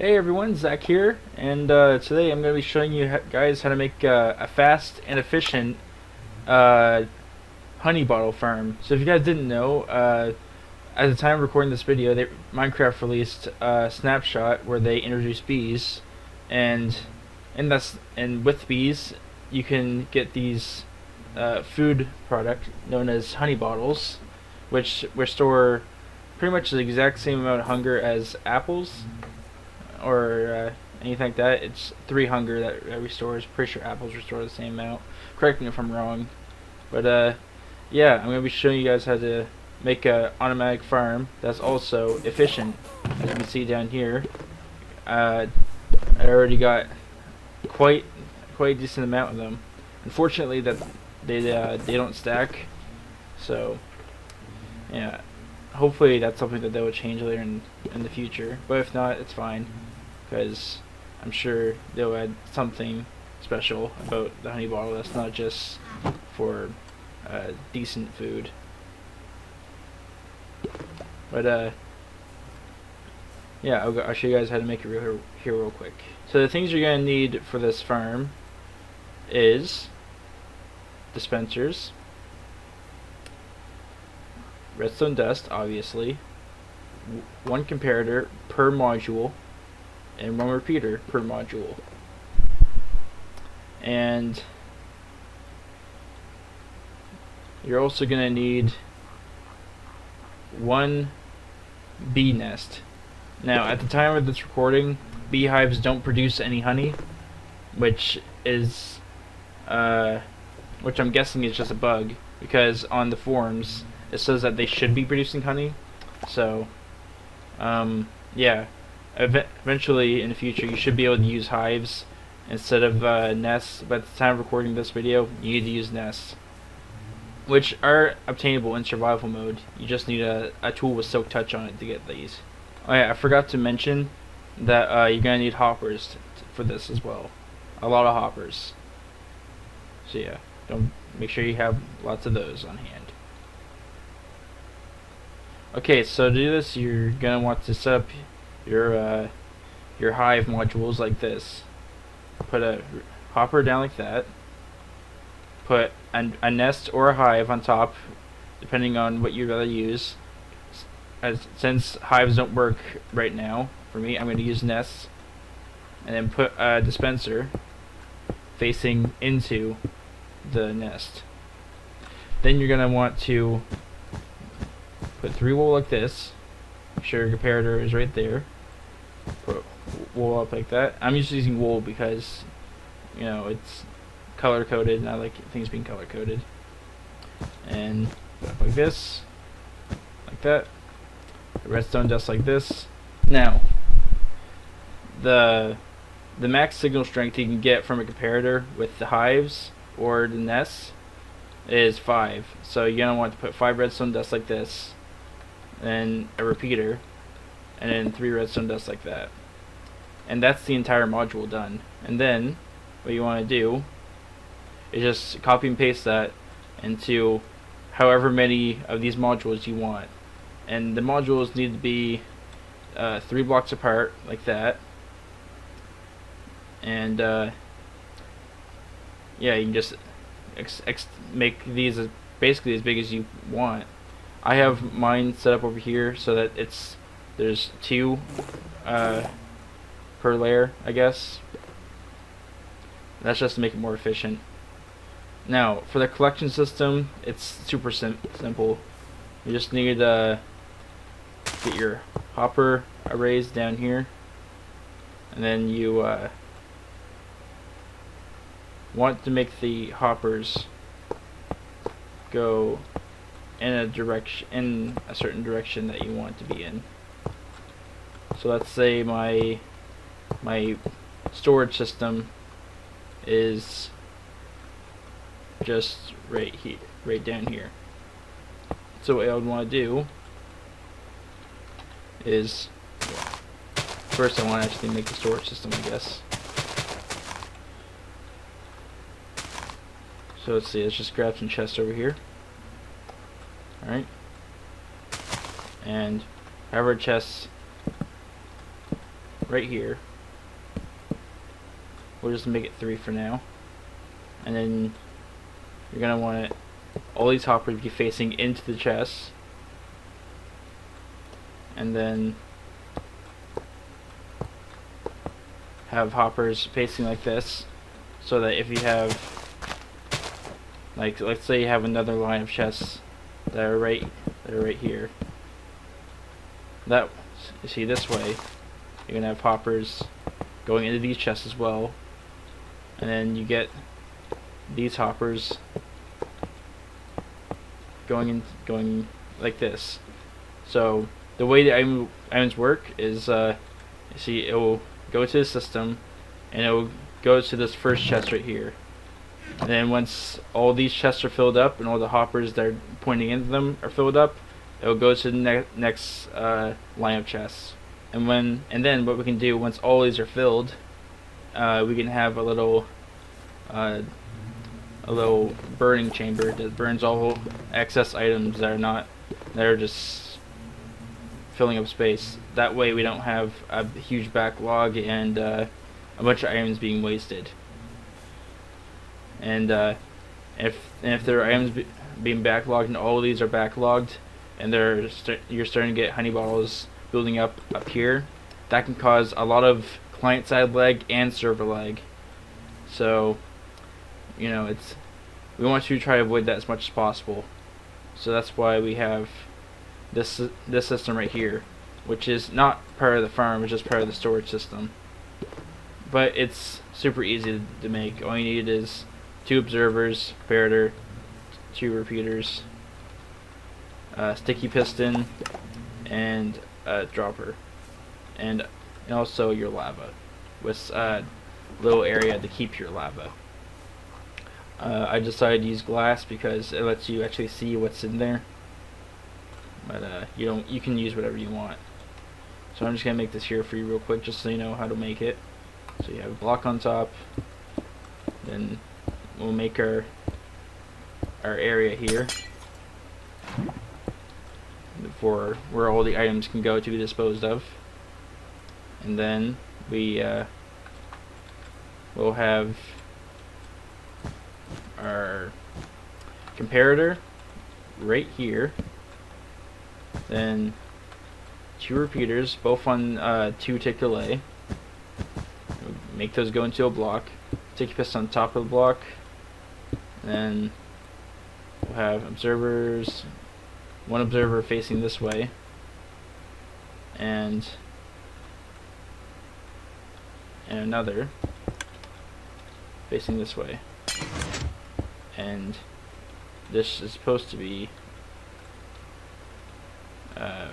Hey everyone, Zach here, and today I'm going to be showing you guys how to make a fast and efficient uh, honey bottle farm. So if you guys didn't know, at the time of recording this video, Minecraft released a snapshot where they introduced bees, and with bees you can get these food product known as honey bottles, which restore pretty much the exact same amount of hunger as apples or anything like that. It's 3 hunger that restores. Pretty sure apples restore the same amount. Correct me if I'm wrong. But yeah, I'm gonna be showing you guys how to make a automatic farm that's also efficient. As you can see down here, I already got quite a decent amount of them. Unfortunately, that they don't stack. So yeah, hopefully that's something that they will change later in the future. But if not, it's fine, because I'm sure they'll add something special about the honey bottle that's not just for decent food. But yeah, I'll show you guys how to make it here real quick. So the things you're gonna need for this farm is dispensers, redstone dust, obviously, one comparator per module, and one repeater per module. And you're also going to need one bee nest. Now, at the time of this recording, beehives don't produce any honey, which I'm guessing is just a bug, because on the forums it says that they should be producing honey. So yeah, eventually in the future you should be able to use hives instead of nests, but at the time of recording this video you need to use nests, which are obtainable in survival mode. You just need a tool with silk touch on it to get these. Oh yeah, I forgot to mention that you're gonna need hoppers for this as well. A lot of hoppers. So yeah, make sure you have lots of those on hand. Okay, so to do this, you're gonna want to set up your hive modules like this. Put a hopper down like that. Put a nest or a hive on top, depending on what you'd rather use. Since hives don't work right now for me, I'm going to use nests. And then put a dispenser facing into the nest. Then you're gonna want to put 3 wool like this. Make sure your comparator is right there. Put wool up like that. I'm just using wool because, you know, it's color coded and I like things being color coded. And put up like this, like that. The redstone dust like this. Now, the max signal strength you can get from a comparator with the hives or the nests is 5. So you're gonna want to put 5 redstone dust like this, and a repeater, and then 3 redstone dust like that. And that's the entire module done. And then what you want to do is just copy and paste that into however many of these modules you want. And the modules need to be 3 blocks apart like that. And yeah, you can just make these basically as big as you want. I have mine set up over here so that there's 2 per layer, I guess. That's just to make it more efficient. Now, for the collection system, it's super simple. You just need to get your hopper arrays down here, and then you want to make the hoppers go in a certain direction that you want to be in. So let's say my storage system is just right here, right down here. So what I would want to do is, first I want to actually make the storage system, I guess. So let's see, let's just grab some chests over here. Alright. And however chests right here. We'll just make it 3 for now. And then you're going to want all these hoppers to be facing into the chest. And then have hoppers facing like this, so that if you have, like, let's say you have another line of chests that are right here. That, you see, this way you're gonna have hoppers going into these chests as well, and then you get these hoppers going like this. So the way the items work is, you see, it will go to the system, and it will go to this first chest right here. And then once all these chests are filled up and all the hoppers that are pointing into them are filled up, it will go to the next line of chests. And then what we can do once all these are filled, we can have a little burning chamber that burns all excess items that are just filling up space. That way we don't have a huge backlog and a bunch of items being wasted. And if there are items being backlogged and all of these are backlogged, and you're starting to get honey bottles building up here, that can cause a lot of client-side lag and server lag. So, you know, we want to try to avoid that as much as possible. So that's why we have this system right here, which is not part of the farm, it's just part of the storage system. But it's super easy to make. All you need is 2 observers, comparator, 2 repeaters, sticky piston, and a dropper, and also your lava with a little area to keep your lava. I decided to use glass because it lets you actually see what's in there, but you can use whatever you want. So I'm just gonna make this here for you real quick, just so you know how to make it. So you have a block on top, then we'll make our area here for where all the items can go to be disposed of, and then we'll have our comparator right here, then 2 repeaters, both on 2 tick delay. Make those go into a block. Take your piston on top of the block. Then we'll have observers, 1 observer facing this way, and another facing this way. And this is supposed to be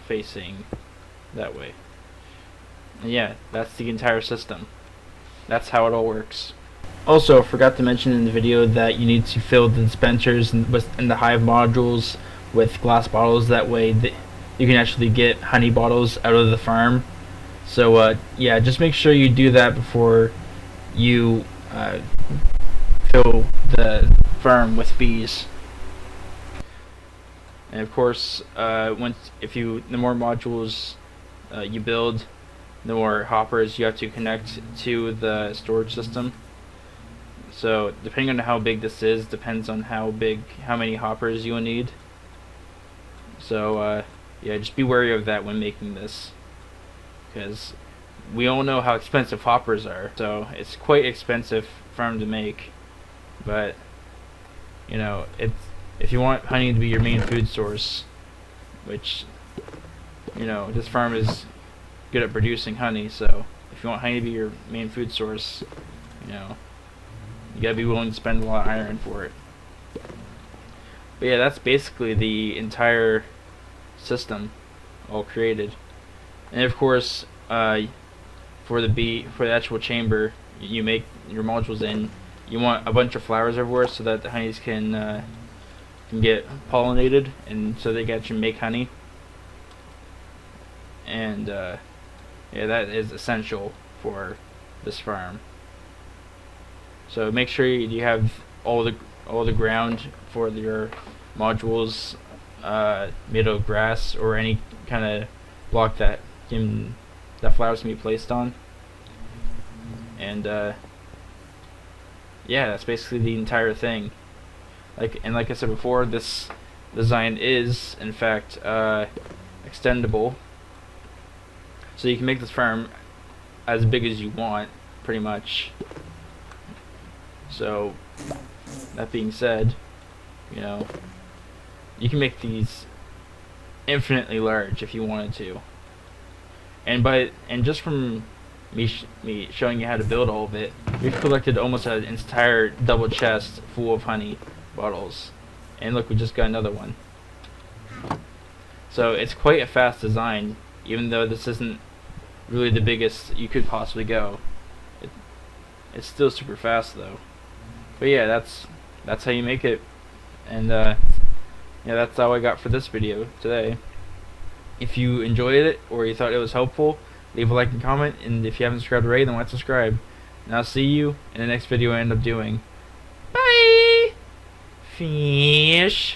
facing that way. And yeah, that's the entire system. That's how it all works. Also, forgot to mention in the video that you need to fill the dispensers and the hive modules with glass bottles. That way you can actually get honey bottles out of the farm. So yeah, just make sure you do that before you fill the farm with bees. And of course, the more modules you build, the more hoppers you have to connect to the storage system. So depending on how big this is, depends on how many hoppers you will need. So yeah, just be wary of that when making this, because we all know how expensive hoppers are. So it's quite expensive for them to make. But you know, if you want honey to be your main food source, which, you know, this farm is good at producing honey, so if you want honey to be your main food source, you know, you gotta be willing to spend a lot of iron for it. But yeah, that's basically the entire system all created. And of course, for the actual chamber you make your modules in, you want a bunch of flowers everywhere so that the honeys can get pollinated, and so they can actually make honey. And yeah, that is essential for this farm. So make sure you have all the ground for your modules made of grass or any kind of block that flowers can be placed on. And yeah, that's basically the entire thing. Like I said before, this design is in fact extendable, so you can make this farm as big as you want, pretty much. So that being said, you know, you can make these infinitely large if you wanted to. And just from me showing you how to build all of it, we've collected almost an entire double chest full of honey bottles. And look, we just got another one. So it's quite a fast design, even though this isn't really the biggest you could possibly go. It's still super fast though. But yeah, that's how you make it. And yeah, that's all I got for this video today. If you enjoyed it or you thought it was helpful, leave a like and comment, and if you haven't subscribed already, then why not subscribe. And I'll see you in the next video I end up doing. Bye! Fish!